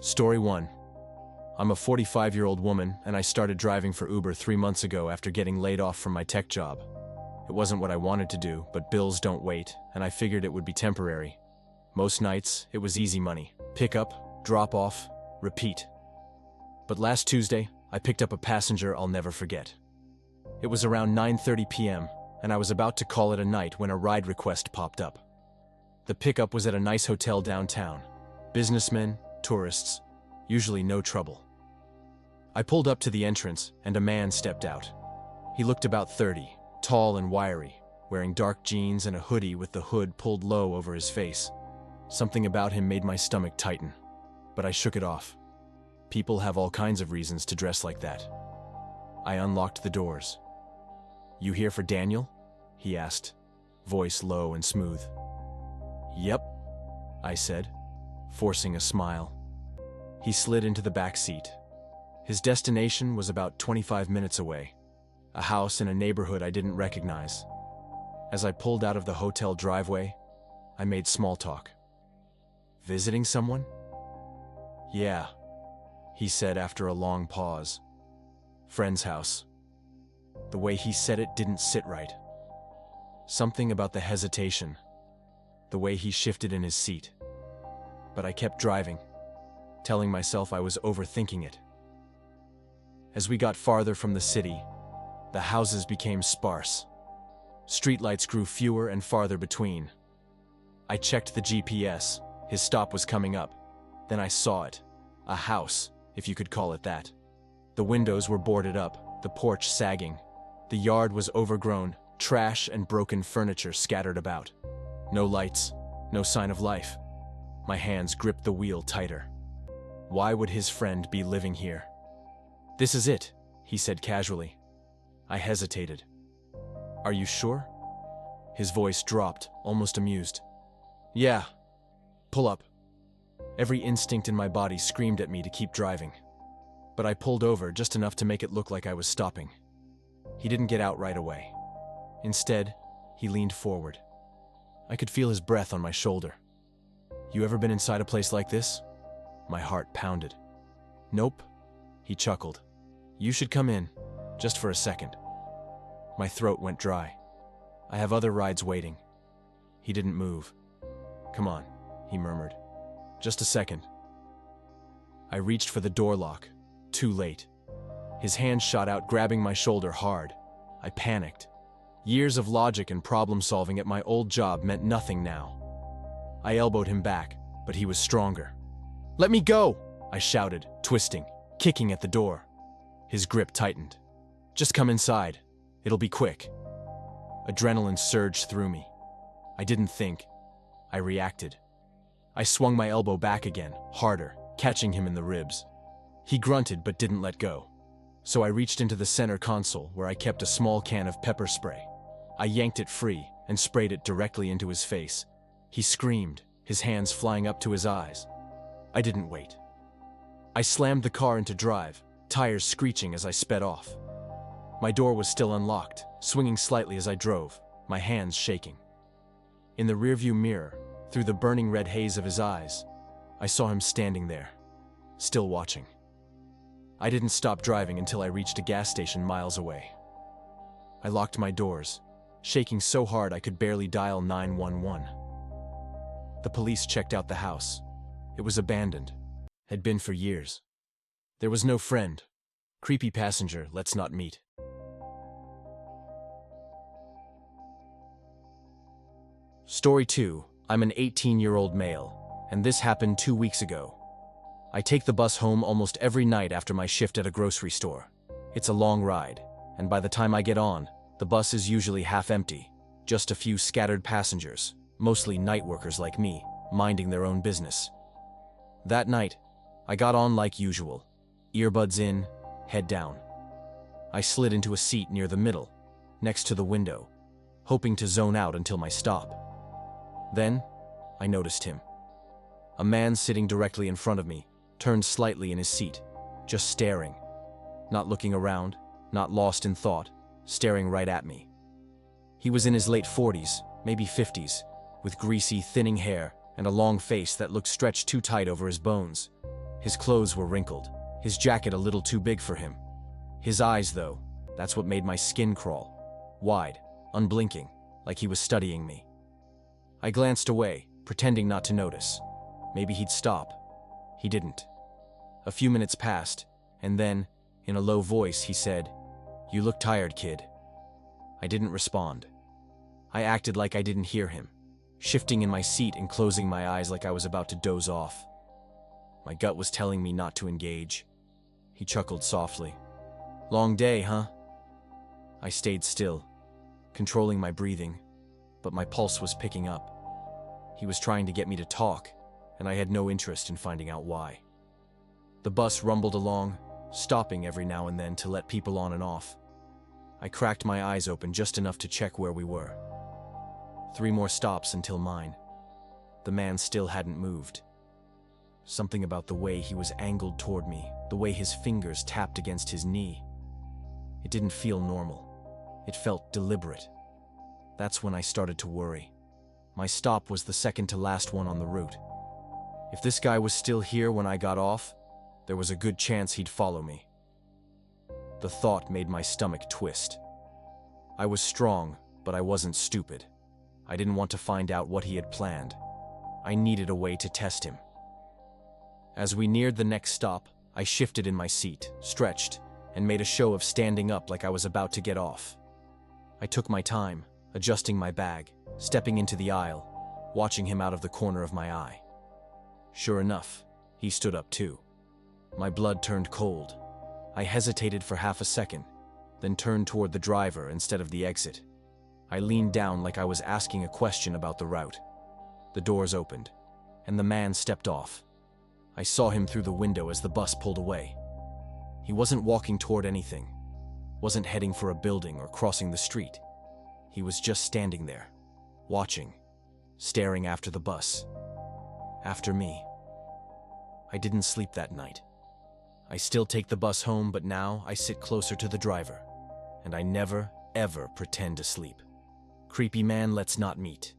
Story 1. I'm a 45-year-old woman, and I started driving for Uber 3 months ago after getting laid off from my tech job. It wasn't what I wanted to do, but bills don't wait, and I figured it would be temporary. Most nights, it was easy money. Pick up, drop off, repeat. But last Tuesday, I picked up a passenger I'll never forget. It was around 9:30 p.m., and I was about to call it a night when a ride request popped up. The pickup was at a nice hotel downtown. Businessmen, tourists, usually no trouble. I pulled up to the entrance, and a man stepped out. He looked about 30, tall and wiry, wearing dark jeans and a hoodie with the hood pulled low over his face. Something about him made my stomach tighten, but I shook it off. People have all kinds of reasons to dress like that. I unlocked the doors. "You here for Daniel?" he asked, voice low and smooth. "Yep," I said, forcing a smile. He slid into the back seat. His destination was about 25 minutes away, a house in a neighborhood I didn't recognize. As I pulled out of the hotel driveway, I made small talk. "Visiting someone?" "Yeah," he said after a long pause. "Friend's house." The way he said it didn't sit right. Something about the hesitation, the way he shifted in his seat. But I kept driving, telling myself I was overthinking it. As we got farther from the city, the houses became sparse. Streetlights grew fewer and farther between. I checked the GPS. His stop was coming up. Then I saw it. A house, if you could call it that. The windows were boarded up, the porch sagging. The yard was overgrown, trash and broken furniture scattered about. No lights, no sign of life. My hands gripped the wheel tighter. Why would his friend be living here? "This is it," he said casually. I hesitated. "Are you sure?" His voice dropped, almost amused. "Yeah. Pull up." Every instinct in my body screamed at me to keep driving. But I pulled over just enough to make it look like I was stopping. He didn't get out right away. Instead, he leaned forward. I could feel his breath on my shoulder. "You ever been inside a place like this?" My heart pounded. "Nope," he chuckled. "You should come in, just for a second." My throat went dry. "I have other rides waiting." He didn't move. "Come on," he murmured. "Just a second." I reached for the door lock. Too late. His hand shot out, grabbing my shoulder hard. I panicked. Years of logic and problem-solving at my old job meant nothing now. I elbowed him back, but he was stronger. "Let me go!" I shouted, twisting, kicking at the door. His grip tightened. "Just come inside. It'll be quick." Adrenaline surged through me. I didn't think. I reacted. I swung my elbow back again, harder, catching him in the ribs. He grunted but didn't let go. So I reached into the center console where I kept a small can of pepper spray. I yanked it free and sprayed it directly into his face. He screamed, his hands flying up to his eyes. I didn't wait. I slammed the car into drive, tires screeching as I sped off. My door was still unlocked, swinging slightly as I drove, my hands shaking. In the rearview mirror, through the burning red haze of his eyes, I saw him standing there, still watching. I didn't stop driving until I reached a gas station miles away. I locked my doors, shaking so hard I could barely dial 911. The police checked out the house. It was abandoned. Had been for years. There was no friend. Creepy passenger, let's not meet. Story 2. I'm an 18-year-old male, and this happened 2 weeks ago. I take the bus home almost every night after my shift at a grocery store. It's a long ride, and by the time I get on, the bus is usually half empty. Just a few scattered passengers, mostly night workers like me, minding their own business. That night, I got on like usual, earbuds in, head down. I slid into a seat near the middle, next to the window, hoping to zone out until my stop. Then, I noticed him. A man sitting directly in front of me, turned slightly in his seat, just staring. Not looking around, not lost in thought, staring right at me. He was in his late 40s, maybe 50s, with greasy, thinning hair and a long face that looked stretched too tight over his bones. His clothes were wrinkled, his jacket a little too big for him. His eyes, though, that's what made my skin crawl. Wide, unblinking, like he was studying me. I glanced away, pretending not to notice. Maybe he'd stop. He didn't. A few minutes passed, and then, in a low voice, he said, "You look tired, kid." I didn't respond. I acted like I didn't hear him, shifting in my seat and closing my eyes like I was about to doze off. My gut was telling me not to engage. He chuckled softly. "Long day, huh?" I stayed still, controlling my breathing, but my pulse was picking up. He was trying to get me to talk, and I had no interest in finding out why. The bus rumbled along, stopping every now and then to let people on and off. I cracked my eyes open just enough to check where we were. 3 more stops until mine. The man still hadn't moved. Something about the way he was angled toward me, the way his fingers tapped against his knee. It didn't feel normal. It felt deliberate. That's when I started to worry. My stop was the second to last one on the route. If this guy was still here when I got off, there was a good chance he'd follow me. The thought made my stomach twist. I was strong, but I wasn't stupid. I didn't want to find out what he had planned. I needed a way to test him. As we neared the next stop, I shifted in my seat, stretched, and made a show of standing up like I was about to get off. I took my time, adjusting my bag, stepping into the aisle, watching him out of the corner of my eye. Sure enough, he stood up too. My blood turned cold. I hesitated for half a second, then turned toward the driver instead of the exit. I leaned down like I was asking a question about the route. The doors opened, and the man stepped off. I saw him through the window as the bus pulled away. He wasn't walking toward anything, wasn't heading for a building or crossing the street. He was just standing there, watching, staring after the bus. After me. I didn't sleep that night. I still take the bus home, but now I sit closer to the driver, and I never, ever pretend to sleep. Creepy man, let's not meet.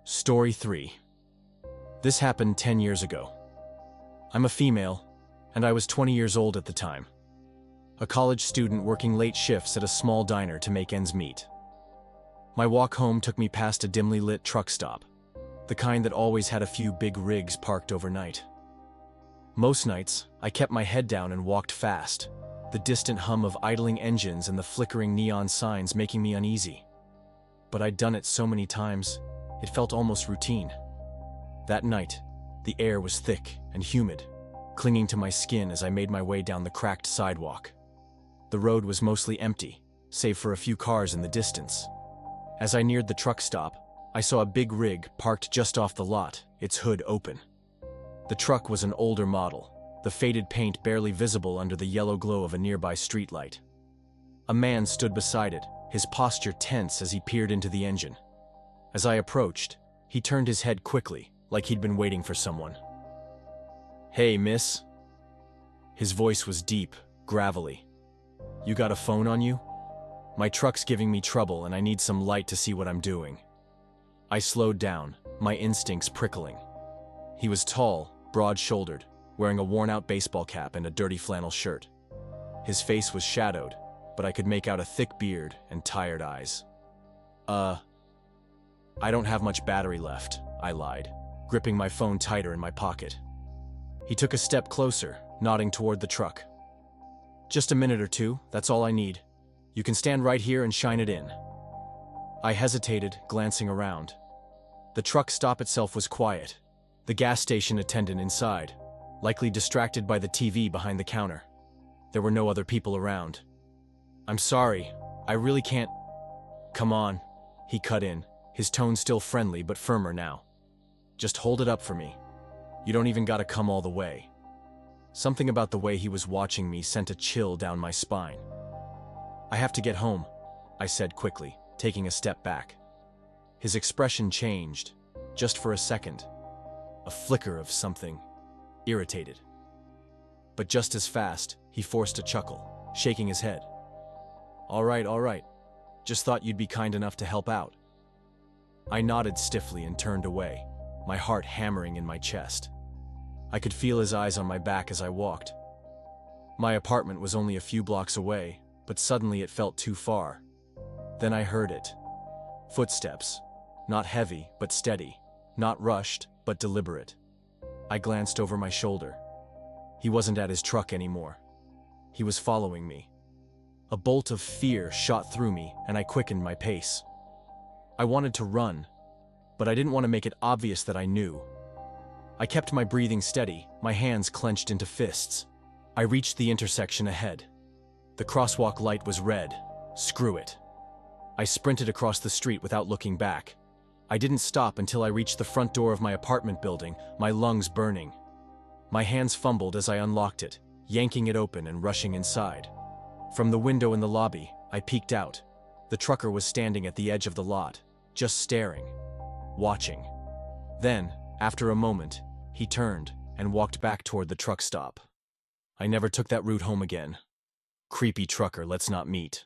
Story 3. This happened 10 years ago. I'm a female, and I was 20 years old at the time. A college student working late shifts at a small diner to make ends meet. My walk home took me past a dimly lit truck stop, the kind that always had a few big rigs parked overnight. Most nights, I kept my head down and walked fast, the distant hum of idling engines and the flickering neon signs making me uneasy. But I'd done it so many times, it felt almost routine. That night, the air was thick and humid, clinging to my skin as I made my way down the cracked sidewalk. The road was mostly empty, save for a few cars in the distance. As I neared the truck stop, I saw a big rig parked just off the lot, its hood open. The truck was an older model, the faded paint barely visible under the yellow glow of a nearby streetlight. A man stood beside it, his posture tense as he peered into the engine. As I approached, he turned his head quickly, like he'd been waiting for someone. "Hey, miss." His voice was deep, gravelly. "You got a phone on you? My truck's giving me trouble and I need some light to see what I'm doing." I slowed down, my instincts prickling. He was tall, broad-shouldered, wearing a worn-out baseball cap and a dirty flannel shirt. His face was shadowed, but I could make out a thick beard and tired eyes. I don't have much battery left," I lied, gripping my phone tighter in my pocket. He took a step closer, nodding toward the truck. "Just a minute or two, that's all I need. You can stand right here and shine it in." I hesitated, glancing around. The truck stop itself was quiet, the gas station attendant inside, likely distracted by the TV behind the counter. There were no other people around. "I'm sorry, I really can't." "Come on," he cut in, his tone still friendly but firmer now. "Just hold it up for me. You don't even gotta come all the way." Something about the way he was watching me sent a chill down my spine. "I have to get home," I said quickly, taking a step back. His expression changed, just for a second. A flicker of something, irritated. But just as fast, he forced a chuckle, shaking his head. All right. Just thought you'd be kind enough to help out." I nodded stiffly and turned away, my heart hammering in my chest. I could feel his eyes on my back as I walked. My apartment was only a few blocks away, but suddenly it felt too far. Then I heard it. Footsteps. Not heavy, but steady. Not rushed, but deliberate. I glanced over my shoulder. He wasn't at his truck anymore. He was following me. A bolt of fear shot through me, and I quickened my pace. I wanted to run, but I didn't want to make it obvious that I knew. I kept my breathing steady, my hands clenched into fists. I reached the intersection ahead. The crosswalk light was red. Screw it. I sprinted across the street without looking back. I didn't stop until I reached the front door of my apartment building, my lungs burning. My hands fumbled as I unlocked it, yanking it open and rushing inside. From the window in the lobby, I peeked out. The trucker was standing at the edge of the lot, just staring, watching. Then, after a moment, he turned and walked back toward the truck stop. I never took that route home again. Creepy trucker, let's not meet.